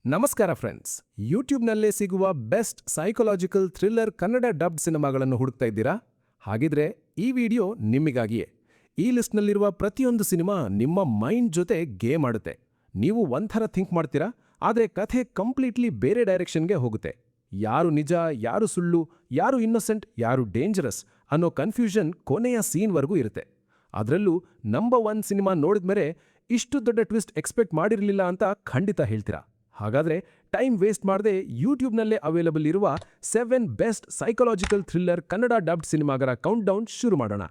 ನಮಸ್ಕಾರ ಫ್ರೆಂಡ್ಸ್, ಯೂಟ್ಯೂಬ್ನಲ್ಲೇ ಸಿಗುವ best psychological thriller Kannada dubbed ಸಿನಿಮಾಗಳನ್ನು ಹುಡುಕ್ತಾ ಇದ್ದೀರಾ? ಹಾಗಿದ್ರೆ ಈ ವಿಡಿಯೋ ನಿಮಗಾಗಿಯೇ. ಈ ಲಿಸ್ಟ್ನಲ್ಲಿರುವ ಪ್ರತಿಯೊಂದು ಸಿನಿಮಾ ನಿಮ್ಮ ಮೈಂಡ್ ಜೊತೆ ಗೇಮ್ ಆಡುತ್ತೆ. ನೀವು ಒಂಥರ ಥಿಂಕ್ ಮಾಡ್ತೀರಾ, ಆದರೆ ಕಥೆ ಕಂಪ್ಲೀಟ್ಲಿ ಬೇರೆ ಡೈರೆಕ್ಷನ್ಗೆ ಹೋಗುತ್ತೆ. ಯಾರು ನಿಜ, ಯಾರು ಸುಳ್ಳು, ಯಾರು ಇನ್ನೊಸೆಂಟ್, ಯಾರು ಡೇಂಜರಸ್ ಅನ್ನೋ ಕನ್ಫ್ಯೂಷನ್ ಕೊನೆಯ ಸೀನ್ವರೆಗೂ ಇರುತ್ತೆ. ಅದರಲ್ಲೂ ನಂಬರ್ 1 ಸಿನಿಮಾ ನೋಡಿದ್ಮೇಲೆ ಇಷ್ಟು ದೊಡ್ಡ ಟ್ವಿಸ್ಟ್ ಎಕ್ಸ್ಪೆಕ್ಟ್ ಮಾಡಿರಲಿಲ್ಲ ಅಂತ ಖಂಡಿತ ಹೇಳ್ತೀರಾ. ಹಾಗಾದ್ರೆ ಟೈಮ್ ವೇಸ್ಟ್ ಮಾಡದೆ ಯೂಟ್ಯೂಬ್ನಲ್ಲೇ ಅವೈಲಬಲ್ ಇರುವ 7 best psychological thriller Kannada dubbed ಸಿನಿಮಾಗಳ ಕೌಂಟ್ ಡೌನ್ ಶುರು ಮಾಡೋಣ.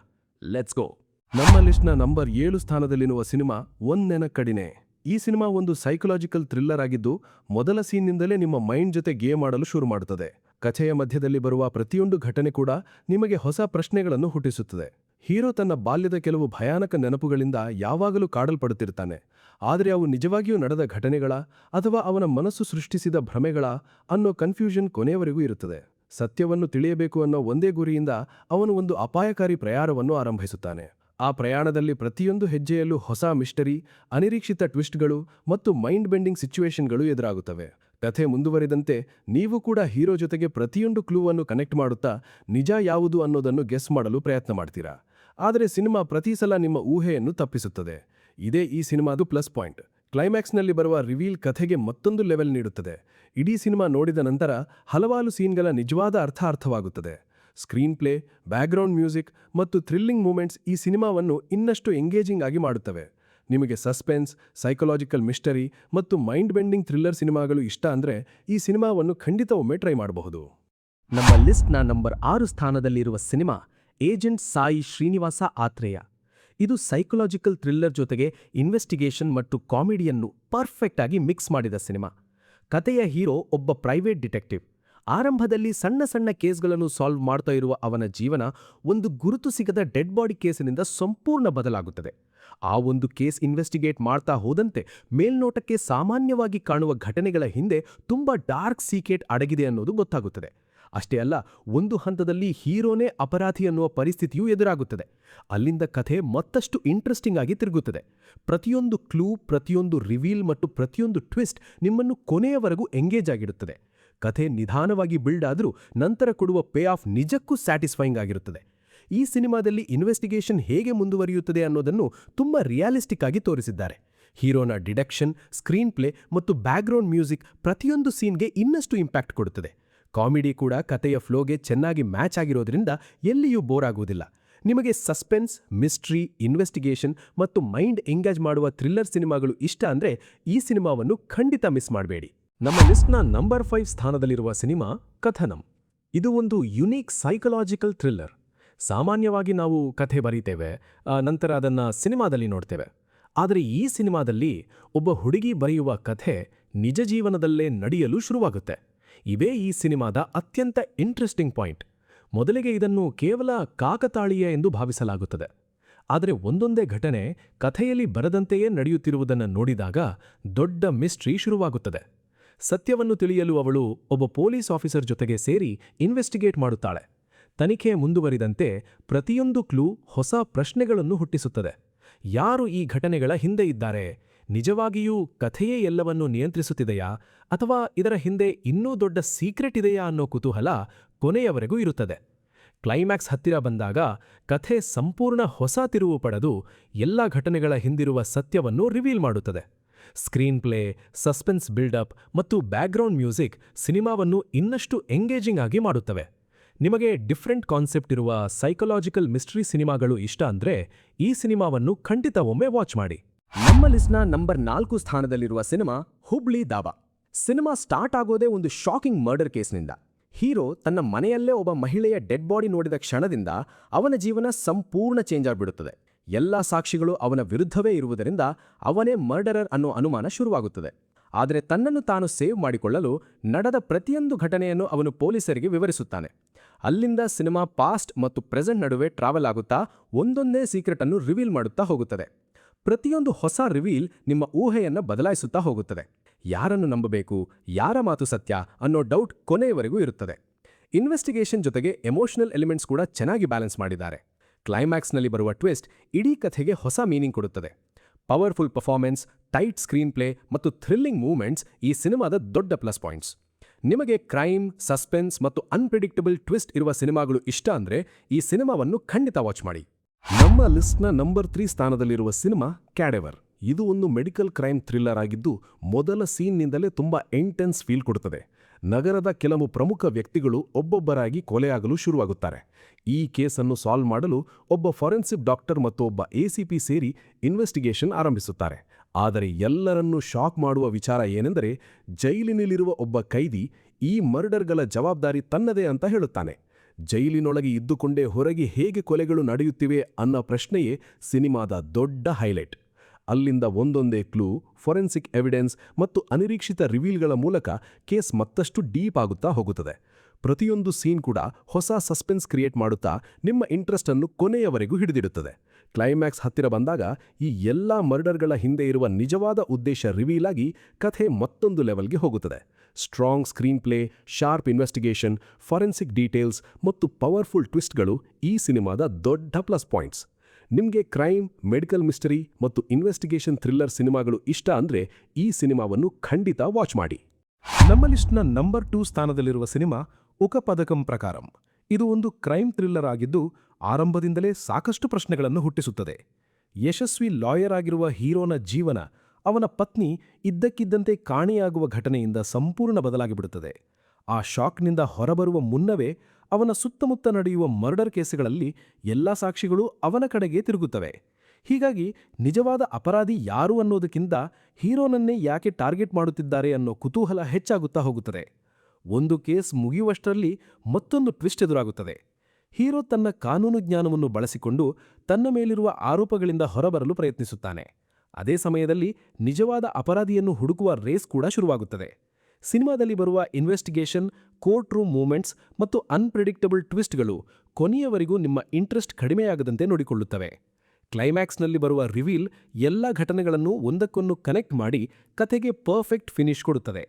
Let's go. ನಮ್ಮ ಲಿಸ್ಟ್ನ ನಂಬರ್ 7 ಸ್ಥಾನದಲ್ಲಿರುವ ಸಿನಿಮಾ ಒಂದೆನ ಕಡಿನೆ. ಈ ಸಿನಿಮಾ ಒಂದು ಸೈಕೊಲಾಜಿಕಲ್ ಥ್ರಿಲ್ಲರ್ ಆಗಿದ್ದು, ಮೊದಲ ಸೀನ್ನಿಂದಲೇ ನಿಮ್ಮ ಮೈಂಡ್ ಜೊತೆ ಗೇಮ್ ಆಡಲು ಶುರು ಮಾಡುತ್ತದೆ. ಕಥೆಯ ಮಧ್ಯದಲ್ಲಿ ಬರುವ ಪ್ರತಿಯೊಂದು ಘಟನೆ ಕೂಡ ನಿಮಗೆ ಹೊಸ ಪ್ರಶ್ನೆಗಳನ್ನು ಹುಟ್ಟಿಸುತ್ತದೆ. ಹೀರೋ ತನ್ನ ಬಾಲ್ಯದ ಕೆಲವು ಭಯಾನಕ ನೆನಪುಗಳಿಂದ ಯಾವಾಗಲೂ ಕಾಡಲ್ಪಡುತ್ತಿರ್ತಾನೆ. ಆದರೆ ಅವು ನಿಜವಾಗಿಯೂ ನಡೆದ ಘಟನೆಗಳ ಅಥವಾ ಅವನ ಮನಸ್ಸು ಸೃಷ್ಟಿಸಿದ ಭ್ರಮೆಗಳ ಅನ್ನೋ ಕನ್ಫ್ಯೂಷನ್ ಕೊನೆಯವರೆಗೂ ಇರುತ್ತದೆ. ಸತ್ಯವನ್ನು ತಿಳಿಯಬೇಕು ಅನ್ನೋ ಒಂದೇ ಗುರಿಯಿಂದ ಅವನು ಒಂದು ಅಪಾಯಕಾರಿ ಪ್ರಯಾಣವನ್ನು ಆರಂಭಿಸುತ್ತಾನೆ. ಆ ಪ್ರಯಾಣದಲ್ಲಿ ಪ್ರತಿಯೊಂದು ಹೆಜ್ಜೆಯಲ್ಲೂ ಹೊಸ ಮಿಸ್ಟರಿ, ಅನಿರೀಕ್ಷಿತ ಟ್ವಿಸ್ಟ್ಗಳು ಮತ್ತು ಮೈಂಡ್ ಬೆಂಡಿಂಗ್ ಸಿಚುವೇಷನ್ಗಳು ಎದುರಾಗುತ್ತವೆ. ಕಥೆ ಮುಂದುವರಿದಂತೆ ನೀವು ಕೂಡ ಹೀರೋ ಜೊತೆಗೆ ಪ್ರತಿಯೊಂದು ಕ್ಲೂವನ್ನು ಕನೆಕ್ಟ್ ಮಾಡುತ್ತಾ ನಿಜ ಯಾವುದು ಅನ್ನೋದನ್ನು ಗೆಸ್ ಮಾಡಲು ಪ್ರಯತ್ನ ಮಾಡ್ತೀರಾ. ಆದರೆ ಸಿನಿಮಾ ಪ್ರತಿ ಸಲ ನಿಮ್ಮ ಊಹೆಯನ್ನು ತಪ್ಪಿಸುತ್ತದೆ. ಇದೇ ಈ ಸಿನಿಮಾದು ಪ್ಲಸ್ ಪಾಯಿಂಟ್. ಕ್ಲೈಮ್ಯಾಕ್ಸ್ನಲ್ಲಿ ಬರುವ ರಿವೀಲ್ ಕಥೆಗೆ ಮತ್ತೊಂದು ಲೆವೆಲ್ ನೀಡುತ್ತದೆ. ಇಡೀ ಸಿನಿಮಾ ನೋಡಿದ ನಂತರ ಹಲವಾರು ಸೀನ್ಗಳ ನಿಜವಾದ ಅರ್ಥವಾಗುತ್ತದೆ. ಸ್ಕ್ರೀನ್ ಪ್ಲೇ, ಬ್ಯಾಕ್ಗ್ರೌಂಡ್ ಮ್ಯೂಸಿಕ್ ಮತ್ತು ಥ್ರಿಲ್ಲಿಂಗ್ ಮೂಮೆಂಟ್ಸ್ ಈ ಸಿನಿಮಾವನ್ನು ಇನ್ನಷ್ಟು ಎಂಗೇಜಿಂಗ್ ಆಗಿ ಮಾಡುತ್ತವೆ. ನಿಮಗೆ ಸಸ್ಪೆನ್ಸ್, ಸೈಕೊಲಾಜಿಕಲ್ ಮಿಸ್ಟರಿ ಮತ್ತು ಮೈಂಡ್ ಬೆಂಡಿಂಗ್ ಥ್ರಿಲ್ಲರ್ ಸಿನಿಮಾಗಳು ಇಷ್ಟ ಅಂದರೆ ಈ ಸಿನಿಮಾವನ್ನು ಖಂಡಿತ ಒಮ್ಮೆ ಟ್ರೈ ಮಾಡಬಹುದು. ನಮ್ಮ ಲಿಸ್ಟ್ನ ನಂಬರ್ 6 ಸ್ಥಾನದಲ್ಲಿರುವ ಸಿನಿಮಾ ಏಜೆಂಟ್ ಸಾಯಿ ಶ್ರೀನಿವಾಸ ಆತ್ರೇಯ. ಇದು ಸೈಕೊಲಾಜಿಕಲ್ ಥ್ರಿಲ್ಲರ್ ಜೊತೆಗೆ ಇನ್ವೆಸ್ಟಿಗೇಷನ್ ಮತ್ತು ಕಾಮಿಡಿಯನ್ನು ಪರ್ಫೆಕ್ಟ್ ಆಗಿ ಮಿಕ್ಸ್ ಮಾಡಿದ ಸಿನಿಮಾ. ಕಥೆಯ ಹೀರೋ ಒಬ್ಬ ಪ್ರೈವೇಟ್ ಡಿಟೆಕ್ಟಿವ್. ಆರಂಭದಲ್ಲಿ ಸಣ್ಣ ಸಣ್ಣ ಕೇಸ್ಗಳನ್ನು ಸಾಲ್ವ್ ಮಾಡ್ತಾ ಇರುವ ಅವನ ಜೀವನ ಒಂದು ಗುರುತು ಸಿಗದ ಡೆಡ್ ಬಾಡಿ ಕೇಸಿನಿಂದ ಸಂಪೂರ್ಣ ಬದಲಾಗುತ್ತದೆ. ಆ ಒಂದು ಕೇಸ್ ಇನ್ವೆಸ್ಟಿಗೇಟ್ ಮಾಡ್ತಾ ಹೋದಂತೆ ಮೇಲ್ನೋಟಕ್ಕೆ ಸಾಮಾನ್ಯವಾಗಿ ಕಾಣುವ ಘಟನೆಗಳ ಹಿಂದೆ ತುಂಬಾ ಡಾರ್ಕ್ ಸೀಕ್ರೆಟ್ ಅಡಗಿದೆ ಅನ್ನೋದು ಗೊತ್ತಾಗುತ್ತದೆ. ಅಷ್ಟೇ ಅಲ್ಲ, ಒಂದು ಹಂತದಲ್ಲಿ ಹೀರೋನೇ ಅಪರಾಧಿ ಅನ್ನುವ ಪರಿಸ್ಥಿತಿಯೂ ಎದುರಾಗುತ್ತದೆ. ಅಲ್ಲಿಂದ ಕಥೆ ಮತ್ತಷ್ಟು ಇಂಟ್ರೆಸ್ಟಿಂಗ್ ಆಗಿ ತಿರುಗುತ್ತದೆ. ಪ್ರತಿಯೊಂದು ಕ್ಲೂ, ಪ್ರತಿಯೊಂದು ರಿವೀಲ್ ಮತ್ತು ಪ್ರತಿಯೊಂದು ಟ್ವಿಸ್ಟ್ ನಿಮ್ಮನ್ನು ಕೊನೆಯವರೆಗೂ ಎಂಗೇಜ್ ಆಗಿರುತ್ತದೆ. ಕಥೆ ನಿಧಾನವಾಗಿ ಬಿಲ್ಡ್ ಆದರೂ ನಂತರ ಕೊಡುವ ಪೇ ಆಫ್ ನಿಜಕ್ಕೂ ಸ್ಯಾಟಿಸ್ಫೈಯಿಂಗ್ ಆಗಿರುತ್ತದೆ. ಈ ಸಿನಿಮಾದಲ್ಲಿ ಇನ್ವೆಸ್ಟಿಗೇಷನ್ ಹೇಗೆ ಮುಂದುವರಿಯುತ್ತದೆ ಅನ್ನೋದನ್ನು ತುಂಬಾ ರಿಯಾಲಿಸ್ಟಿಕ್ ಆಗಿ ತೋರಿಸಿದ್ದಾರೆ. ಹೀರೋನ ಡಿಡಕ್ಷನ್, ಸ್ಕ್ರೀನ್ ಪ್ಲೇ ಮತ್ತು ಬ್ಯಾಕ್ಗ್ರೌಂಡ್ ಮ್ಯೂಸಿಕ್ ಪ್ರತಿಯೊಂದು ಸೀನ್ಗೆ ಇನ್ನಷ್ಟು ಇಂಪ್ಯಾಕ್ಟ್ ಕೊಡುತ್ತದೆ. ಕಾಮಿಡಿ ಕೂಡ ಕಥೆಯ ಫ್ಲೋಗೆ ಚೆನ್ನಾಗಿ ಮ್ಯಾಚ್ ಆಗಿರೋದ್ರಿಂದ ಎಲ್ಲಿಯೂ ಬೋರ್ ಆಗುವುದಿಲ್ಲ. ನಿಮಗೆ ಸಸ್ಪೆನ್ಸ್, ಮಿಸ್ಟ್ರಿ, ಇನ್ವೆಸ್ಟಿಗೇಷನ್ ಮತ್ತು ಮೈಂಡ್ ಎಂಗೇಜ್ ಮಾಡುವ ಥ್ರಿಲ್ಲರ್ ಸಿನಿಮಾಗಳು ಇಷ್ಟ ಅಂದರೆ ಈ ಸಿನಿಮಾವನ್ನು ಖಂಡಿತ ಮಿಸ್ ಮಾಡಬೇಡಿ. ನಮ್ಮ ಲಿಸ್ಟ್ನ ನಂಬರ್ 5 ಸ್ಥಾನದಲ್ಲಿರುವ ಸಿನಿಮಾ ಕಥನಂ. ಇದು ಒಂದು ಯುನೀಕ್ ಸೈಕೊಲಾಜಿಕಲ್ ಥ್ರಿಲ್ಲರ್. ಸಾಮಾನ್ಯವಾಗಿ ನಾವು ಕಥೆ ಬರೀತೇವೆ, ನಂತರ ಅದನ್ನು ಸಿನಿಮಾದಲ್ಲಿ ನೋಡ್ತೇವೆ. ಆದರೆ ಈ ಸಿನಿಮಾದಲ್ಲಿ ಒಬ್ಬ ಹುಡುಗಿ ಬರೆಯುವ ಕಥೆ ನಿಜ ಜೀವನದಲ್ಲೇ ನಡೆಯಲು ಶುರುವಾಗುತ್ತೆ. ಇವೇ ಈ ಸಿನಿಮಾದ ಅತ್ಯಂತ ಇಂಟ್ರೆಸ್ಟಿಂಗ್ ಪಾಯಿಂಟ್. ಮೊದಲಿಗೆ ಇದನ್ನು ಕೇವಲ ಕಾಕತಾಳೀಯ ಎಂದು ಭಾವಿಸಲಾಗುತ್ತದೆ. ಆದರೆ ಒಂದೊಂದೇ ಘಟನೆ ಕಥೆಯಲ್ಲಿ ಬರದಂತೆಯೇ ನಡೆಯುತ್ತಿರುವುದನ್ನು ನೋಡಿದಾಗ ದೊಡ್ಡ ಮಿಸ್ಟ್ರಿ ಶುರುವಾಗುತ್ತದೆ. ಸತ್ಯವನ್ನು ತಿಳಿಯಲು ಅವಳು ಒಬ್ಬ ಪೊಲೀಸ್ ಆಫೀಸರ್ ಜೊತೆಗೆ ಸೇರಿ ಇನ್ವೆಸ್ಟಿಗೇಟ್ ಮಾಡುತ್ತಾಳೆ. ತನಿಖೆ ಮುಂದುವರಿದಂತೆ ಪ್ರತಿಯೊಂದು ಕ್ಲೂ ಹೊಸ ಪ್ರಶ್ನೆಗಳನ್ನು ಹುಟ್ಟಿಸುತ್ತದೆ. ಯಾರು ಈ ಘಟನೆಗಳ ಹಿಂದೆ ಇದ್ದಾರೆ? ನಿಜವಾಗಿಯೂ ಕಥೆಯೇ ಎಲ್ಲವನ್ನೂ ನಿಯಂತ್ರಿಸುತ್ತಿದೆಯಾ ಅಥವಾ ಇದರ ಹಿಂದೆ ಇನ್ನೂ ದೊಡ್ಡ ಸೀಕ್ರೆಟ್ ಇದೆಯಾ ಅನ್ನೋ ಕುತೂಹಲ ಕೊನೆಯವರೆಗೂ ಇರುತ್ತದೆ. ಕ್ಲೈಮ್ಯಾಕ್ಸ್ ಹತ್ತಿರ ಬಂದಾಗ ಕಥೆ ಸಂಪೂರ್ಣ ಹೊಸ ತಿರುವು ಪಡೆದು ಎಲ್ಲ ಘಟನೆಗಳ ಹಿಂದಿರುವ ಸತ್ಯವನ್ನು ರಿವೀಲ್ ಮಾಡುತ್ತದೆ. ಸ್ಕ್ರೀನ್ ಪ್ಲೇ, ಸಸ್ಪೆನ್ಸ್ ಬಿಲ್ಡಪ್ ಮತ್ತು ಬ್ಯಾಕ್ಗ್ರೌಂಡ್ ಮ್ಯೂಸಿಕ್ ಸಿನಿಮಾವನ್ನು ಇನ್ನಷ್ಟು ಎಂಗೇಜಿಂಗ್ ಆಗಿ ಮಾಡುತ್ತವೆ. ನಿಮಗೆ ಡಿಫ್ರೆಂಟ್ ಕಾನ್ಸೆಪ್ಟ್ ಇರುವ ಸೈಕೊಲಾಜಿಕಲ್ ಮಿಸ್ಟ್ರಿ ಸಿನಿಮಾಗಳು ಇಷ್ಟ ಅಂದರೆ ಈ ಸಿನಿಮಾವನ್ನು ಖಂಡಿತ ಒಮ್ಮೆ ವಾಚ್ ಮಾಡಿ. ನಮ್ಮ ಲಿಸ್ಟ್ನ ನಂಬರ್ 4 ಸ್ಥಾನದಲ್ಲಿರುವ cinema Hubli dhaba. Cinema start ಆಗೋದೇ ಒಂದು ಶಾಕಿಂಗ್ ಮರ್ಡರ್ ಕೇಸ್ನಿಂದ. ಹೀರೋ ತನ್ನ ಮನೆಯಲ್ಲೇ ಒಬ್ಬ ಮಹಿಳೆಯ ಡೆಡ್ ಬಾಡಿ ನೋಡಿದ ಕ್ಷಣದಿಂದ ಅವನ ಜೀವನ ಸಂಪೂರ್ಣ ಚೇಂಜ್ ಆಗಿಬಿಡುತ್ತದೆ. ಎಲ್ಲ ಸಾಕ್ಷಿಗಳು ಅವನ ವಿರುದ್ಧವೇ ಇರುವುದರಿಂದ ಅವನೇ ಮರ್ಡರರ್ ಅನ್ನೋ ಅನುಮಾನ ಶುರುವಾಗುತ್ತದೆ. ಆದರೆ ತನ್ನನ್ನು ತಾನು ಸೇವ್ ಮಾಡಿಕೊಳ್ಳಲು ನಡೆದ ಪ್ರತಿಯೊಂದು ಘಟನೆಯನ್ನು ಅವನು ಪೊಲೀಸರಿಗೆ ವಿವರಿಸುತ್ತಾನೆ. ಅಲ್ಲಿಂದ ಸಿನಿಮಾ ಪಾಸ್ಟ್ ಮತ್ತು ಪ್ರೆಸೆಂಟ್ ನಡುವೆ ಟ್ರಾವೆಲ್ ಆಗುತ್ತಾ ಒಂದೊಂದೇ ಸೀಕ್ರೆಟ್ ಅನ್ನು ರಿವೀಲ್ ಮಾಡುತ್ತಾ ಹೋಗುತ್ತದೆ. ಪ್ರತಿಯೊಂದು ಹೊಸ ರಿವೀಲ್ ನಿಮ್ಮ ಊಹೆಯನ್ನು ಬದಲಾಯಿಸುತ್ತಾ ಹೋಗುತ್ತದೆ. ಯಾರನ್ನು ನಂಬಬೇಕು, ಯಾರ ಮಾತು ಸತ್ಯ ಅನ್ನೋ ಡೌಟ್ ಕೊನೆಯವರೆಗೂ ಇರುತ್ತದೆ. ಇನ್ವೆಸ್ಟಿಗೇಷನ್ ಜೊತೆಗೆ ಎಮೋಷನಲ್ ಎಲಿಮೆಂಟ್ಸ್ ಕೂಡ ಚೆನ್ನಾಗಿ ಬ್ಯಾಲೆನ್ಸ್ ಮಾಡಿದ್ದಾರೆ. ಕ್ಲೈಮ್ಯಾಕ್ಸ್ನಲ್ಲಿ ಬರುವ ಟ್ವಿಸ್ಟ್ ಇಡೀ ಕಥೆಗೆ ಹೊಸ ಮೀನಿಂಗ್ ಕೊಡುತ್ತದೆ. Powerful performance, tight screen play ಮತ್ತು ಥ್ರಿಲ್ಲಿಂಗ್ ಮೂವ್ಮೆಂಟ್ಸ್ ಈ ಸಿನಿಮಾದ ದೊಡ್ಡ ಪ್ಲಸ್ ಪಾಯಿಂಟ್ಸ್. ನಿಮಗೆ ಕ್ರೈಮ್, ಸಸ್ಪೆನ್ಸ್ ಮತ್ತು ಅನ್ಪ್ರಿಡಿಕ್ಟಬಲ್ ಟ್ವಿಸ್ಟ್ ಇರುವ ಸಿನಿಮಾಗಳು ಇಷ್ಟ ಅಂದ್ರೆ ಈ ಸಿನಿಮಾವನ್ನು ಖಂಡಿತ ವಾಚ್ ಮಾಡಿ. ನಮ್ಮ ಲಿಸ್ಟ್ನ ನಂಬರ್ 3 ಸ್ಥಾನದಲ್ಲಿರುವ ಸಿನಿಮಾ ಕ್ಯಾಡೆವರ್. ಇದು ಒಂದು ಮೆಡಿಕಲ್ ಕ್ರೈಮ್ ಥ್ರಿಲ್ಲರ್ ಆಗಿದ್ದು ಮೊದಲ ಸೀನ್ನಿಂದಲೇ ತುಂಬಾ ಇಂಟೆನ್ಸ್ ಫೀಲ್ ಕೊಡುತ್ತದೆ. ನಗರದ ಕೆಲವು ಪ್ರಮುಖ ವ್ಯಕ್ತಿಗಳು ಒಬ್ಬೊಬ್ಬರಾಗಿ ಕೊಲೆಯಾಗಲು ಶುರುವಾಗುತ್ತಾರೆ. ಈ ಕೇಸನ್ನು ಸಾಲ್ವ್ ಮಾಡಲು ಒಬ್ಬ ಫಾರೆನ್ಸಿಕ್ ಡಾಕ್ಟರ್ ಮತ್ತು ಒಬ್ಬ ಎಸಿಪಿ ಸೇರಿ ಇನ್ವೆಸ್ಟಿಗೇಷನ್ ಆರಂಭಿಸುತ್ತಾರೆ. ಆದರೆ ಎಲ್ಲರನ್ನೂ ಶಾಕ್ ಮಾಡುವ ವಿಚಾರ ಏನೆಂದರೆ, ಜೈಲಿನಲ್ಲಿರುವ ಒಬ್ಬ ಕೈದಿ ಈ ಮರ್ಡರ್ಗಳ ಜವಾಬ್ದಾರಿ ತನ್ನದೇ ಅಂತ ಹೇಳುತ್ತಾನೆ. ಜೈಲಿನೊಳಗೆ ಇದ್ದುಕೊಂಡೇ ಹೊರಗೆ ಹೇಗೆ ಕೊಲೆಗಳು ನಡೆಯುತ್ತಿವೆ ಅನ್ನೋ ಪ್ರಶ್ನೆಯೇ ಸಿನಿಮಾದ ದೊಡ್ಡ ಹೈಲೈಟ್. ಅಲ್ಲಿಂದ ಒಂದೊಂದೇ ಕ್ಲೂ, ಫೊರೆನ್ಸಿಕ್ ಎವಿಡೆನ್ಸ್ ಮತ್ತು ಅನಿರೀಕ್ಷಿತ ರಿವೀಲ್ಗಳ ಮೂಲಕ ಕೇಸ್ ಮತ್ತಷ್ಟು ಡೀಪ್ ಆಗುತ್ತಾ ಹೋಗುತ್ತದೆ. ಪ್ರತಿಯೊಂದು ಸೀನ್ ಕೂಡ ಹೊಸ ಸಸ್ಪೆನ್ಸ್ ಕ್ರಿಯೇಟ್ ಮಾಡುತ್ತಾ ನಿಮ್ಮ ಇಂಟ್ರೆಸ್ಟ್ ಅನ್ನು ಕೊನೆಯವರೆಗೂ ಹಿಡಿದಿಡುತ್ತದೆ. ಕ್ಲೈಮ್ಯಾಕ್ಸ್ ಹತ್ತಿರ ಬಂದಾಗ ಈ ಎಲ್ಲಾ ಮರ್ಡರ್ಗಳ ಹಿಂದೆ ಇರುವ ನಿಜವಾದ ಉದ್ದೇಶ ರಿವೀಲ್ ಆಗಿ ಕಥೆ ಮತ್ತೊಂದು ಲೆವೆಲ್ಗೆ ಹೋಗುತ್ತದೆ. Strong screen play, sharp investigation, forensic details ಮತ್ತು ಪವರ್ಫುಲ್ ಟ್ವಿಸ್ಟ್ಗಳು ಈ ಸಿನಿಮಾದ ದೊಡ್ಡ ಪ್ಲಸ್ ಪಾಯಿಂಟ್ಸ್. ನಿಮಗೆ ಕ್ರೈಮ್, ಮೆಡಿಕಲ್ ಮಿಸ್ಟರಿ ಮತ್ತು ಇನ್ವೆಸ್ಟಿಗೇಷನ್ ಥ್ರಿಲ್ಲರ್ ಸಿನಿಮಾಗಳು ಇಷ್ಟ ಅಂದ್ರೆ ಈ ಸಿನಿಮಾವನ್ನು ಖಂಡಿತ ವಾಚ್ ಮಾಡಿ. ನಮ್ಮ ಲಿಸ್ಟ್ನ ನಂಬರ್ 2 ಸ್ಥಾನದಲ್ಲಿರುವ ಸಿನಿಮಾ ಉಕಪದಕಂ ಪ್ರಕಾರಂ. ಇದು ಒಂದು ಕ್ರೈಮ್ ಥ್ರಿಲ್ಲರ್ ಆಗಿದ್ದು ಆರಂಭದಿಂದಲೇ ಸಾಕಷ್ಟು ಪ್ರಶ್ನೆಗಳನ್ನು ಹುಟ್ಟಿಸುತ್ತದೆ. ಯಶಸ್ವಿ ಲಾಯರ್ ಆಗಿರುವ ಹೀರೋನ ಜೀವನ ಅವನ ಪತ್ನಿ ಇದ್ದಕ್ಕಿದ್ದಂತೆ ಕಾಣೆಯಾಗುವ ಘಟನೆಯಿಂದ ಸಂಪೂರ್ಣ ಬದಲಾಗಿಬಿಡುತ್ತದೆ. ಆ ಶಾಕ್ನಿಂದ ಹೊರಬರುವ ಮುನ್ನವೇ ಅವನ ಸುತ್ತಮುತ್ತ ನಡೆಯುವ ಮರ್ಡರ್ ಕೇಸುಗಳಲ್ಲಿ ಎಲ್ಲ ಸಾಕ್ಷಿಗಳು ಅವನ ಕಡೆಗೆ ತಿರುಗುತ್ತವೆ. ಹೀಗಾಗಿ ನಿಜವಾದ ಅಪರಾಧಿ ಯಾರು ಅನ್ನೋದಕ್ಕಿಂತ ಹೀರೋನನ್ನೇ ಯಾಕೆ ಟಾರ್ಗೆಟ್ ಮಾಡುತ್ತಿದ್ದಾರೆ ಅನ್ನೋ ಕುತೂಹಲ ಹೆಚ್ಚಾಗುತ್ತಾ ಹೋಗುತ್ತದೆ. ಒಂದು ಕೇಸ್ ಮುಗಿಯುವಷ್ಟರಲ್ಲಿ ಮತ್ತೊಂದು ಟ್ವಿಸ್ಟ್ ಎದುರಾಗುತ್ತದೆ. ಹೀರೋ ತನ್ನ ಕಾನೂನು ಜ್ಞಾನವನ್ನು ಬಳಸಿಕೊಂಡು ತನ್ನ ಮೇಲಿರುವ ಆರೋಪಗಳಿಂದ ಹೊರಬರಲು ಪ್ರಯತ್ನಿಸುತ್ತಾನೆ. ಅದೇ ಸಮಯದಲ್ಲಿ ನಿಜವಾದ ಅಪರಾಧಿಯನ್ನು ಹುಡುಕುವ ರೇಸ್ ಕೂಡ ಶುರುವಾಗುತ್ತದೆ. ಸಿನಿಮಾದಲ್ಲಿ ಬರುವ ಇನ್ವೆಸ್ಟಿಗೇಷನ್, ಕೋರ್ಟ್ ರೂಮ್ ಮೂವ್ಮೆಂಟ್ಸ್ ಮತ್ತು ಅನ್ಪ್ರಿಡಿಕ್ಟಬಲ್ ಟ್ವಿಸ್ಟ್ಗಳು ಕೊನೆಯವರೆಗೂ ನಿಮ್ಮ ಇಂಟ್ರೆಸ್ಟ್ ಕಡಿಮೆಯಾಗದಂತೆ ನೋಡಿಕೊಳ್ಳುತ್ತವೆ. ಕ್ಲೈಮ್ಯಾಕ್ಸ್ನಲ್ಲಿ ಬರುವ ರಿವೀಲ್ ಎಲ್ಲ ಘಟನೆಗಳನ್ನು ಒಂದಕ್ಕೊಂದು ಕನೆಕ್ಟ್ ಮಾಡಿ ಕಥೆಗೆ ಪರ್ಫೆಕ್ಟ್ ಫಿನಿಶ್ ಕೊಡುತ್ತದೆ.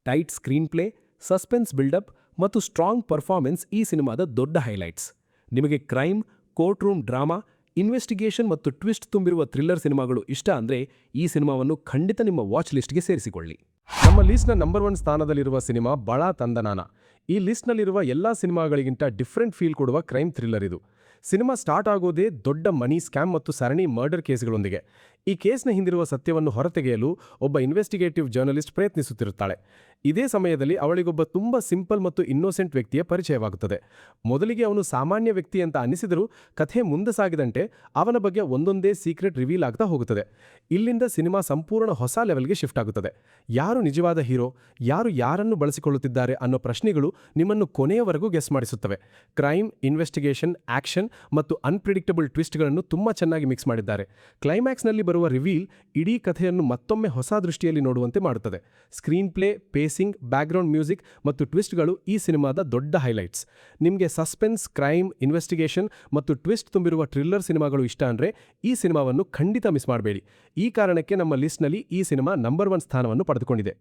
Tight screen play, suspense buildup ಮತ್ತು ಸ್ಟ್ರಾಂಗ್ ಪರ್ಫಾರ್ಮೆನ್ಸ್ ಈ ಸಿನಿಮಾದ ದೊಡ್ಡ ಹೈಲೈಟ್ಸ್. ನಿಮಗೆ crime, court room drama, investigation ಮತ್ತು ಟ್ವಿಸ್ಟ್ ತುಂಬಿರುವ ಥ್ರಿಲ್ಲರ್ ಸಿನಿಮಾಗಳು ಇಷ್ಟ ಅಂದ್ರೆ ಈ ಸಿನಿಮಾವನ್ನು ಖಂಡಿತ ನಿಮ್ಮ ವಾಚ್ ಲಿಸ್ಟ್ಗೆ ಸೇರಿಸಿಕೊಳ್ಳಿ. ನಮ್ಮ ಲಿಸ್ಟ್ನ ನಂಬರ್ 1 ಸ್ಥಾನದಲ್ಲಿರುವ ಸಿನಿಮಾ ಬಳ ತಂದನಾನ. ಈ ಲಿಸ್ಟ್ನಲ್ಲಿರುವ ಎಲ್ಲಾ ಸಿನಿಮಾಗಳಿಗಿಂತ ಡಿಫ್ರೆಂಟ್ ಫೀಲ್ ಕೊಡುವ ಕ್ರೈಮ್ ಥ್ರಿಲ್ಲರ್ ಇದು. ಸಿನಿಮಾ ಸ್ಟಾರ್ಟ್ ಆಗೋದೇ ದೊಡ್ಡ ಮನಿ ಸ್ಕ್ಯಾಮ್ ಮತ್ತು ಸರಣಿ ಮರ್ಡರ್ ಕೇಸ್ಗಳೊಂದಿಗೆ. ಈ ಕೇಸ್ನ ಹಿಂದಿರುವ ಸತ್ಯವನ್ನು ಹೊರತೆಗೆಯಲು ಒಬ್ಬ ಇನ್ವೆಸ್ಟಿಗೇಟಿವ್ ಜರ್ನಲಿಸ್ಟ್ ಪ್ರಯತ್ನಿಸುತ್ತಿರುತ್ತಾಳೆ. ಇದೇ ಸಮಯದಲ್ಲಿ ಅವಳಿಗೊಬ್ಬ ತುಂಬಾ ಸಿಂಪಲ್ ಮತ್ತು ಇನ್ನೋಸೆಂಟ್ ವ್ಯಕ್ತಿಯ ಪರಿಚಯವಾಗುತ್ತದೆ. ಮೊದಲಿಗೆ ಅವನು ಸಾಮಾನ್ಯ ವ್ಯಕ್ತಿ ಅಂತ ಅನಿಸಿದರೂ ಕಥೆ ಮುಂದೆ ಸಾಗಿದಂತೆ ಅವನ ಬಗ್ಗೆ ಒಂದೊಂದೇ ಸೀಕ್ರೆಟ್ ರಿವೀಲ್ ಆಗ್ತಾ ಹೋಗುತ್ತದೆ. ಇಲ್ಲಿಂದ ಸಿನಿಮಾ ಸಂಪೂರ್ಣ ಹೊಸ ಲೆವೆಲ್ಗೆ ಶಿಫ್ಟ್ ಆಗುತ್ತದೆ. ಯಾರು ನಿಜವಾದ ಹೀರೋ, ಯಾರು ಯಾರನ್ನು ಬಳಸಿಕೊಳ್ಳುತ್ತಿದ್ದಾರೆ ಅನ್ನೋ ಪ್ರಶ್ನೆಗಳು ನಿಮ್ಮನ್ನು ಕೊನೆಯವರೆಗೂ ಗೆಸ್ ಮಾಡಿಸುತ್ತವೆ. ಕ್ರೈಮ್, ಇನ್ವೆಸ್ಟಿಗೇಷನ್, ಆಕ್ಷನ್ ಮತ್ತು ಅನ್ಪ್ರಿಡಿಕ್ಟಬಲ್ ಟ್ವಿಸ್ಟ್ಗಳನ್ನು ತುಂಬಾ ಚೆನ್ನಾಗಿ ಮಿಕ್ಸ್ ಮಾಡಿದ್ದಾರೆ. ಕ್ಲೈಮ್ಯಾಕ್ಸ್ನಲ್ಲಿ ಬರುವ ರಿವೀಲ್ ಇಡೀ ಕಥೆಯನ್ನು ಮತ್ತೊಮ್ಮೆ ಹೊಸ ದೃಷ್ಟಿಯಲ್ಲಿ ನೋಡುವಂತೆ ಮಾಡುತ್ತದೆ. Screen play, pacing, background music ಮತ್ತು ಟ್ವಿಸ್ಟ್ಗಳು ಈ ಸಿನಿಮಾದ ದೊಡ್ಡ ಹೈಲೈಟ್ಸ್. ನಿಮಗೆ ಸಸ್ಪೆನ್ಸ್, ಕ್ರೈಮ್, ಇನ್ವೆಸ್ಟಿಗೇಷನ್ ಮತ್ತು ಟ್ವಿಸ್ಟ್ ತುಂಬಿರುವ ಥ್ರಿಲ್ಲರ್ ಸಿನಿಮಾಗಳು ಇಷ್ಟ ಅಂದ್ರೆ ಈ ಸಿನಿಮಾವನ್ನು ಖಂಡಿತ ಮಿಸ್ ಮಾಡಬೇಡಿ. ಈ ಕಾರಣಕ್ಕೆ ನಮ್ಮ ಲಿಸ್ಟ್ನಲ್ಲಿ ಈ ಸಿನಿಮಾ ನಂಬರ್ 1 ಸ್ಥಾನವನ್ನು ಪಡೆದುಕೊಂಡಿದೆ.